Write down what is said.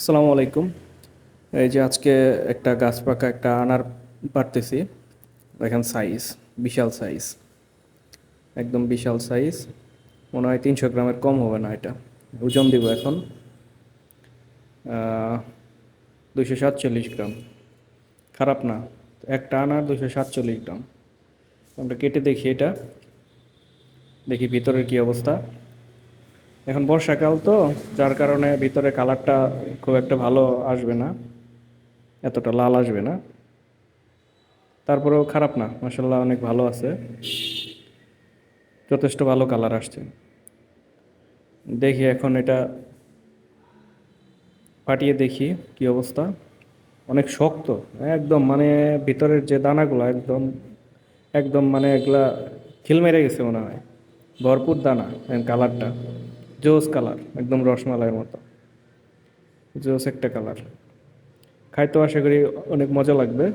আসসালামু আলাইকুম। এই যে আজকে একটা গাছ পাকা একটা আনার পারতেছি। দেখেন সাইজ, বিশাল সাইজ, একদম বিশাল সাইজ। মনে হয় 300 গ্রামের কম হবে না এটা। ওজন দিব এখন 247 গ্রাম। খারাপ না, একটা আনার 247 গ্রাম। আমরা কেটে দেখি এটা, দেখি ভিতরের কি অবস্থা। এখন বর্ষাকাল তো, যার কারণে ভিতরে কালারটা খুব একটা ভালো আসবে না, এতটা লাল আসবে না। তারপরেও খারাপ না, মাসাল্লাহ অনেক ভালো আছে, যথেষ্ট ভালো কালার আসছে। দেখি এখন এটা ফাটিয়ে দেখি কি অবস্থা। অনেক শক্ত, একদম মানে ভিতরের যে দানাগুলো একদম একদম মানে এগুলা খিল মেরে গেছে মনে হয়। ভরপুর দানা। কালারটা জোস কালার, একদম রসমালাইয়ের মতো জোস একটা কালার। খাইতেও আশা করি অনেক মজা লাগবে।